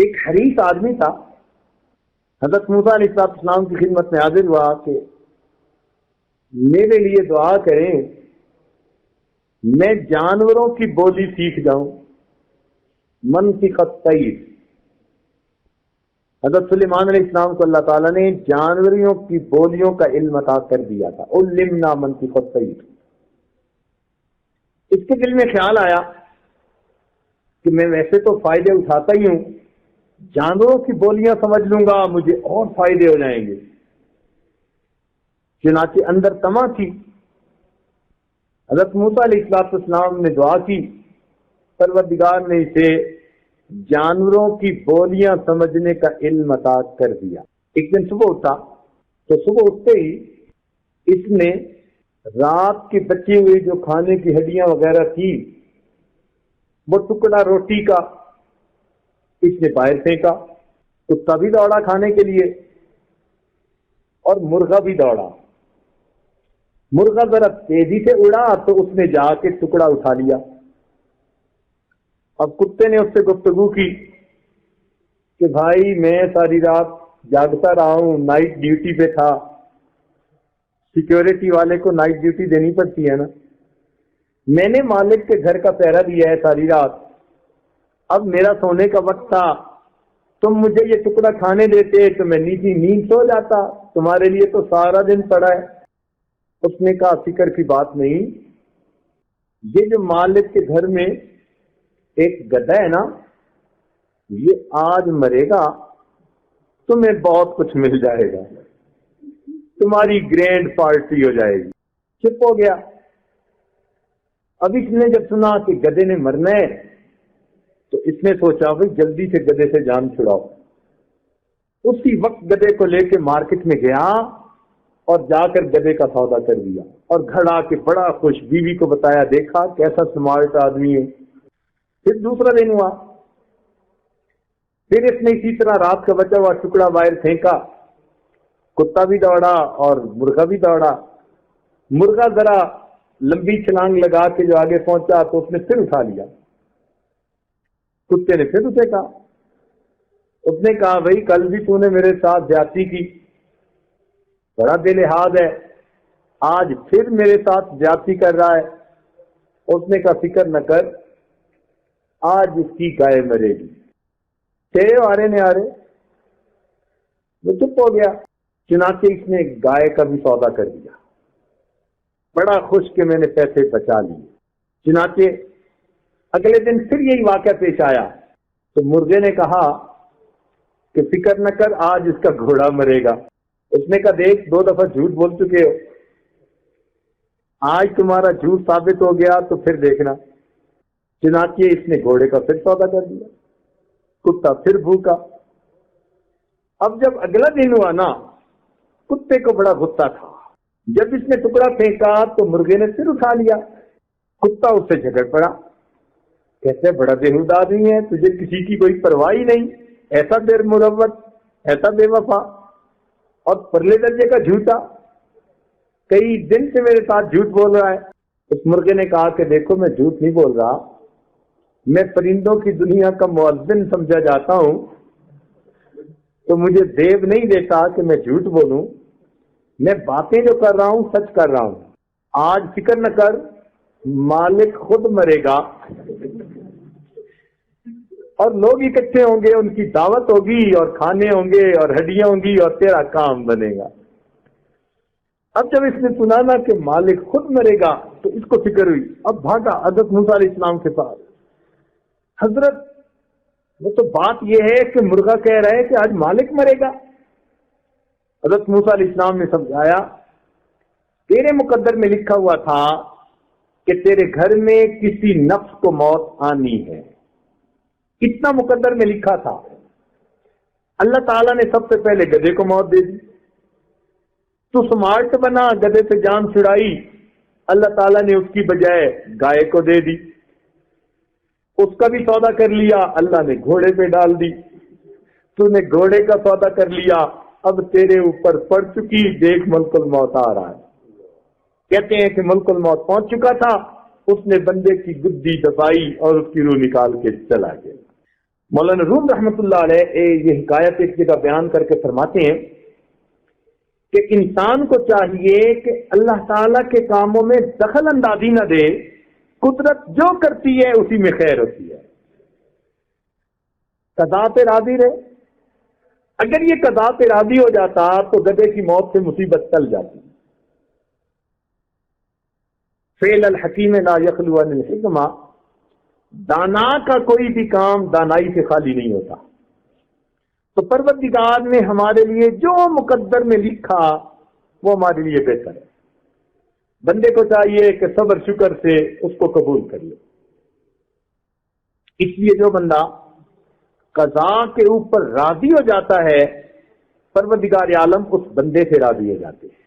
ایک حریص آدمی تھا، حضرت موسیٰ علیہ السلام کی خدمت میں حاضر ہوا کہ میرے لیے دعا کریں، میں جانوروں کی بولی سیکھ جاؤں، منطق الطیر۔ حضرت سلیمان علیہ السلام کو اللہ تعالیٰ نے جانوریوں کی بولیوں کا علم عطا کر دیا تھا، علمنا منطق الطیر۔ اس کے دل میں خیال آیا کہ میں ویسے تو فائدے اٹھاتا ہی ہوں، جانوروں کی بولیاں سمجھ لوں گا مجھے اور فائدے ہو جائیں گے۔ چنانچہ اندر طمع تھی، حضرت موسیٰ علیہ السلام نے دعا کی، پروردگار نے اسے جانوروں کی بولیاں سمجھنے کا علم عطا کر دیا۔ ایک دن صبح اٹھا تو صبح اٹھتے ہی اس نے رات کے بچے ہوئے جو کھانے کی ہڈیاں وغیرہ تھی وہ ٹکڑا روٹی کا اس نے باہر پھینکا، کتا بھی دوڑا کھانے کے لیے اور مرغا بھی دوڑا۔ مرغا ذرا تیزی سے اڑا تو اس نے جا کے ٹکڑا اٹھا لیا۔ اب کتے نے اس سے گفتگو کی کہ بھائی میں ساری رات جاگتا رہا ہوں، نائٹ ڈیوٹی پہ تھا، سیکیورٹی والے کو نائٹ ڈیوٹی دینی پڑتی ہے نا، میں نے مالک کے گھر کا پہرا دیا ہے ساری رات، اب میرا سونے کا وقت تھا، تم مجھے یہ ٹکڑا کھانے دیتے تو میں نیند سو جاتا، تمہارے لیے تو سارا دن پڑا ہے۔ اس نے کہا فکر کی بات نہیں، یہ جو مالک کے گھر میں ایک گدھا ہے نا، یہ آج مرے گا تمہیں بہت کچھ مل جائے گا، تمہاری گرینڈ پارٹی ہو جائے گی۔ چپ ہو گیا۔ اب اس نے جب سنا کہ گدھے نے مرنا ہے تو اس نے سوچا بھائی جلدی سے گدھے سے جان چھڑاؤ۔ اسی وقت گدھے کو لے کے مارکیٹ میں گیا اور جا کر گدھے کا سودا کر دیا اور گھر آ کے بڑا خوش بیوی کو بتایا، دیکھا کیسا سمارٹ آدمی ہے۔ پھر دوسرا دن ہوا، پھر اس نے اسی طرح رات کا بچا ہوا ٹکڑا باہر پھینکا، کتا بھی دوڑا اور مرغا بھی دوڑا۔ مرغا ذرا لمبی چھلانگ لگا کے جو آگے پہنچا تو اس نے پھر اٹھا لیا۔ کتے نے پھر اسے کہا، اس نے کہا بھائی کل بھی تو نے میرے ساتھ زیادتی کی، بڑا بے لحاظ ہے، آج پھر میرے ساتھ زیادتی کر رہا ہے۔ اس نے کہا فکر نہ کر، آج اس کی گائے مرے گی۔ تیرے آرے نے آرے وہ چپ ہو گیا۔ چنانچہ اس نے گائے کا بھی سودا کر دیا، بڑا خوش کہ میں نے پیسے بچا لیے۔ چنانچہ اگلے دن پھر یہی واقعہ پیش آیا تو مرغے نے کہا کہ فکر نہ کر، آج اس کا گھوڑا مرے گا۔ اس نے کہا دیکھ 2 دفعہ جھوٹ بول چکے ہو، آج تمہارا جھوٹ ثابت ہو گیا تو پھر دیکھنا۔ چنانچہ اس نے گھوڑے کا پھر سودا کر دیا، کتا پھر بھوکا۔ اب جب اگلا دن ہوا نا، کتے کو بڑا غصہ تھا، جب اس نے ٹکڑا پھینکا تو مرغے نے پھر اٹھا لیا۔ کتا اس سے جھگڑ پڑا، کہتے بڑا بےہودہ آدمی ہے، تجھے کسی کی کوئی پرواہ ہی نہیں، ایسا بے مروت، ایسا بے وفا اور پرلے درجے کا جھوٹا، کئی دن سے میرے ساتھ جھوٹ بول رہا ہے۔ اس مرغے نے کہا کہ دیکھو میں جھوٹ نہیں بول رہا، میں پرندوں کی دنیا کا مؤذن سمجھا جاتا ہوں، تو مجھے دیو نہیں دیتا کہ میں جھوٹ بولوں، میں باتیں جو کر رہا ہوں سچ کر رہا ہوں۔ آج فکر نہ کر، مالک خود مرے گا اور لوگ اکٹھے ہوں گے، ان کی دعوت ہوگی اور کھانے ہوں گے اور ہڈیاں ہوں گی اور تیرا کام بنے گا۔ اب جب اس نے سنا نا کہ مالک خود مرے گا تو اس کو فکر ہوئی، اب بھاگا حضرت موسیٰ علیہ السلام کے پاس۔ حضرت وہ تو بات یہ ہے کہ مرغا کہہ رہا ہے کہ آج مالک مرے گا۔ حضرت موسیٰ علیہ السلام نے سمجھایا تیرے مقدر میں لکھا ہوا تھا کہ تیرے گھر میں کسی نفس کو موت آنی ہے، کتنا مقدر میں لکھا تھا۔ اللہ تعالیٰ نے سب سے پہلے گدھے کو موت دے دی، تو سمارٹ بنا، گدھے سے جان چھڑائی، اللہ تعالیٰ نے اس کی بجائے گائے کو دے دی۔ اس کا بھی سودا کر لیا، اللہ نے گھوڑے پہ ڈال دی۔ تو نے گھوڑے کا سودا کر لیا، اب تیرے اوپر پڑ چکی، دیکھ ملک الموت آ رہا ہے۔ کہتے ہیں کہ ملک الموت پہنچ چکا تھا، اس نے بندے کی گدی دبائی اور اس کی روح نکال کے چلا گیا۔ مولانا روم رحمۃ اللہ علیہ یہ حکایت ایک جگہ بیان کر کے فرماتے ہیں کہ انسان کو چاہیے کہ اللہ تعالیٰ کے کاموں میں دخل اندازی نہ دے، قدرت جو کرتی ہے اسی میں خیر ہوتی ہے، قضا پہ راضی رہے۔ اگر یہ قضا پہ راضی ہو جاتا تو گدھے کی موت سے مصیبت ٹل جاتی۔ فعل الحکیم لا یخلو عن الحکمہ، دانا کا کوئی بھی کام دانائی سے خالی نہیں ہوتا۔ تو پروردگار نے ہمارے لیے جو مقدر میں لکھا وہ ہمارے لیے بہتر ہے۔ بندے کو چاہیے کہ صبر شکر سے اس کو قبول کریے۔ اس لیے جو بندہ قضا کے اوپر راضی ہو جاتا ہے، پروردگار عالم اس بندے سے راضی ہو جاتے ہیں۔